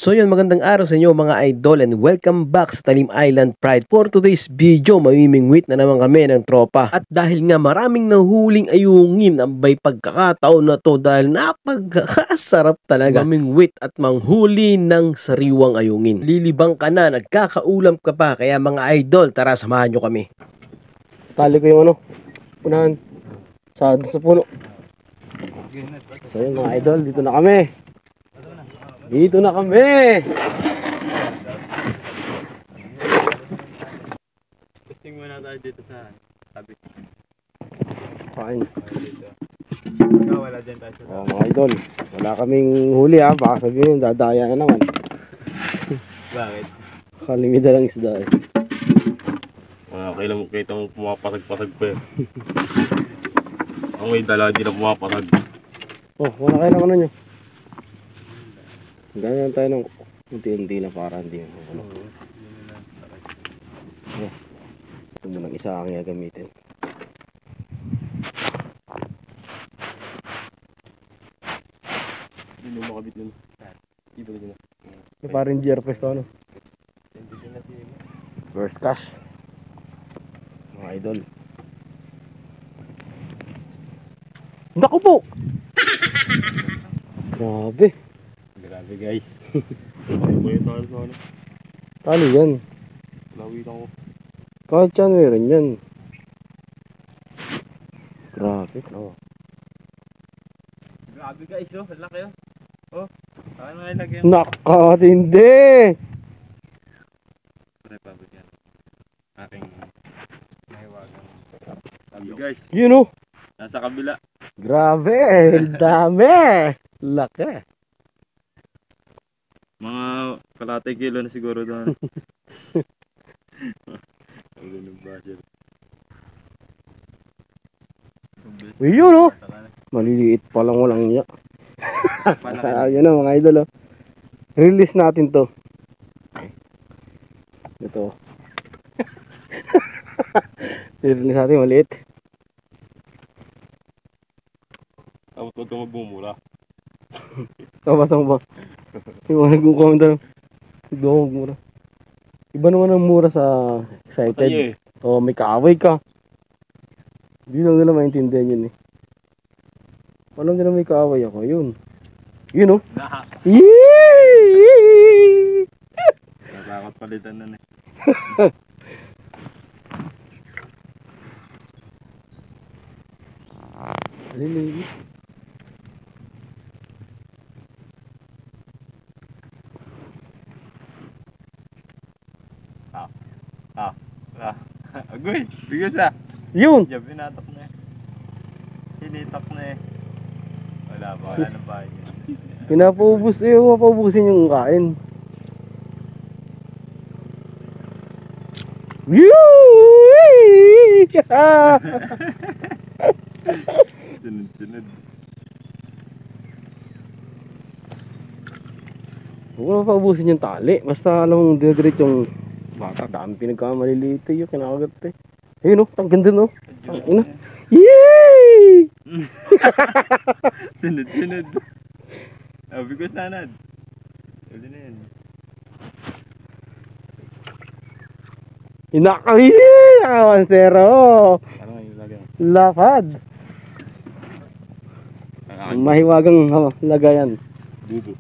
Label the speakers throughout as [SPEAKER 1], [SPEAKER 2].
[SPEAKER 1] So yun, magandang araw sa inyo mga idol and welcome back sa Talim Island Pride. For today's video, mamimingwit na naman kami ng tropa. At dahil nga maraming nahuling ayungin ang bay pagkakataon na to dahil napagkakasarap talaga mamingwit at manghuli ng sariwang ayungin. Lilibang ka na, nagkakaulam ka pa, kaya mga idol, tara samahan nyo kami.
[SPEAKER 2] Tali ko yung unahan sa puno. So yun mga idol, dito na kami. Dito na kami.
[SPEAKER 3] Testing muna tayo dito sa tabi.
[SPEAKER 2] Fine.
[SPEAKER 3] Wala dyan tayo sa
[SPEAKER 2] Mga idol, wala kaming huli ha. Baka sabihin, dadaya na naman.
[SPEAKER 3] Bakit?
[SPEAKER 2] Kalimida lang isda eh.
[SPEAKER 3] Kailan mo kita mo pumapasag-pasag pa eh. Ang may dala, hindi na pumapasag.
[SPEAKER 2] Oh, wala kayo ng ano nyo. Ganyan tayo ng unti-unti na para hindi ano. Ito mo ng isa ang gagamitin.
[SPEAKER 3] Hindi mo makabit yun. Iba ko na.
[SPEAKER 2] Parang GR Fest ano. First cash. Mga idol. Naku po! Grabe.
[SPEAKER 3] Grabe guys. Ayaw ko yung talo sa ano.
[SPEAKER 2] Tali yan.
[SPEAKER 3] Lawitan ko.
[SPEAKER 2] Kahit yan meron yan. Grabe. Oh.
[SPEAKER 3] Grabe guys oh. Laki oh. Oh. Saan mo ilagay yung
[SPEAKER 2] Nakatindi!
[SPEAKER 3] Republic yan. Aking mahiwagang. Sabi guys.
[SPEAKER 2] Yun oh.
[SPEAKER 3] Nasa kabila.
[SPEAKER 2] Grabe. Dami. Laki.
[SPEAKER 3] Mga kalahati kilo na siguro doon.
[SPEAKER 2] Yun oh. Maliliit pa lang walang niya. Yan o mga idol oh. Release natin to. Ito. Release natin maliit.
[SPEAKER 3] Huwag ka magbumura.
[SPEAKER 2] Kabasa mo ba? Yung mga nag-comment lang. Hindi ako magmura. Iba naman ang mura sa excited.
[SPEAKER 3] Masaya eh.
[SPEAKER 2] O may kaaway ka. Hindi lang nila maintindihan yun eh. Alam nila may kaaway ako. Yun. Yun oh. Yee!
[SPEAKER 3] Natakot palitan na eh.
[SPEAKER 2] Alili.
[SPEAKER 3] Agoy! Bigas ah!
[SPEAKER 2] Yun!
[SPEAKER 3] Diyan, pinatok na eh. Hinitak na eh. Wala na bahay niya.
[SPEAKER 2] Pinapaubos eh. Mapabusin yung kain. Yee!
[SPEAKER 3] Sunod-sunod.
[SPEAKER 2] Huwag mo paubusin yung tali. Basta alam mong didiret yung bata. Dami pinagkamaliliit eh. Yung kinakagat eh. Ayun oh. Ang ganda no. Ang ina. Yee!
[SPEAKER 3] Sunod-sunod. Bigas na anad. Uli na yan.
[SPEAKER 2] Inakay! Avansero!
[SPEAKER 3] Ano nga yung lagay?
[SPEAKER 2] Lapad! Mahiwagang lagayan.
[SPEAKER 3] Bubo.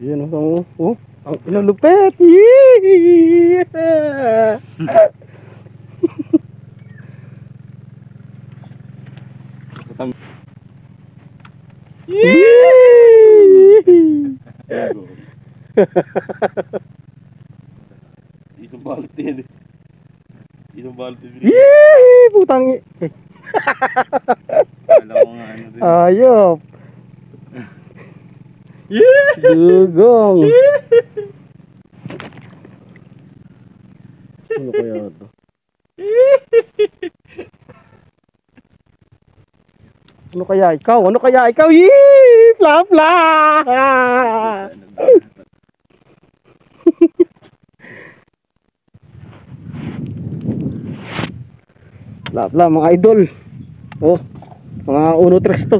[SPEAKER 2] Yun oh. Oh. Ang inalupet! Yee!
[SPEAKER 3] Isang balot din eh. Isang balot din.
[SPEAKER 2] Yee! Putang
[SPEAKER 3] Kala ko nga ano din.
[SPEAKER 2] ayop! Dugong! Ano kaya ito? Ano kaya ikaw? Ano kaya ikaw? Yee! Fla fla! Fla fla mga idol. Oh, mga 1-3 to.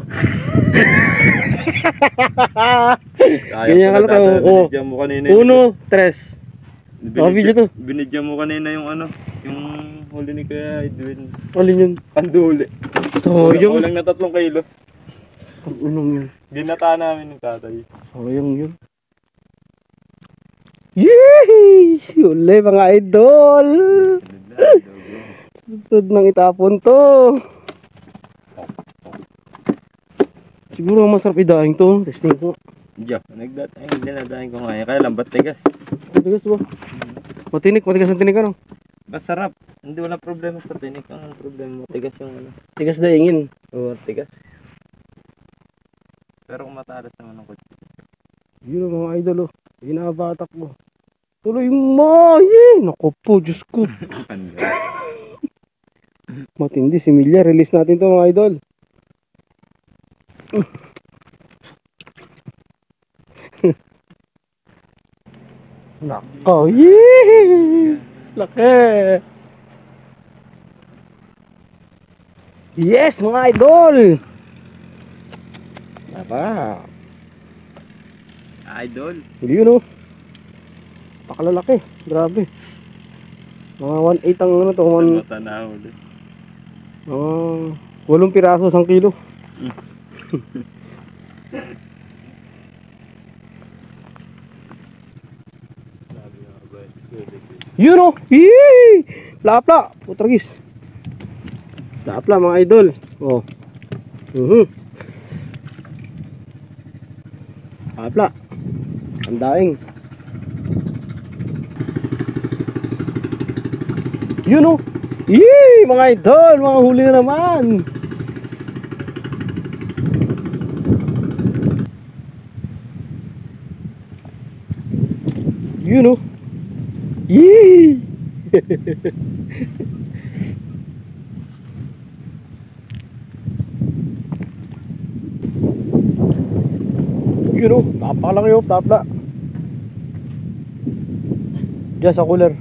[SPEAKER 2] Ganyan ka lang tayo. Oh.
[SPEAKER 3] Binidyan mo kanina.
[SPEAKER 2] 1, 3. Oh, video to.
[SPEAKER 3] Binidyan mo kanina yung ano, yung huli ni Kuya Edwin.
[SPEAKER 2] Alin yun?
[SPEAKER 3] Kanduli.
[SPEAKER 2] Sayang.
[SPEAKER 3] Kulang na 3 kilo.
[SPEAKER 2] Unong yun.
[SPEAKER 3] Ginata namin ng tatay.
[SPEAKER 2] Sayang yun. Yay! Uli mga idol! Sunod nang itapon to. Siguro masarap idaing to. Testing ko.
[SPEAKER 3] Diyan, dinadahin ko nga yan. Kaya lang, ba't tigas?
[SPEAKER 2] Matigas ba? Matigas ang tinik ano?
[SPEAKER 3] Masarap. Hindi wala problema sa tinik. Ang problema, matigas yung ano.
[SPEAKER 2] Tigas daingin.
[SPEAKER 3] Oo, tigas. Pero kung matalas naman ang kutsi.
[SPEAKER 2] Yun ang mga idol oh. Binabatak mo. Tuloy mo! Yay! Naku po, Diyos ko. Matindi si Milya. Release natin to mga idol. Nako, yee! Laki! Yes, mga idol! Aba,
[SPEAKER 3] Idol.
[SPEAKER 2] yun oh. Pakalalaki, grabe. Mga 1.8 ang ano to,
[SPEAKER 3] Mata na ulit.
[SPEAKER 2] mga 8 piraso, 1 kilo. Yun oh! Yee! Lapla! Putragis. Lapla mga idol. Oh. Lapla. Ang daing. Yun oh! Yee! Mga idol! Mga huli na naman! Yun oh! Yee! Yun oh! Napakalaki oh! Tapla! Diyan sa cooler.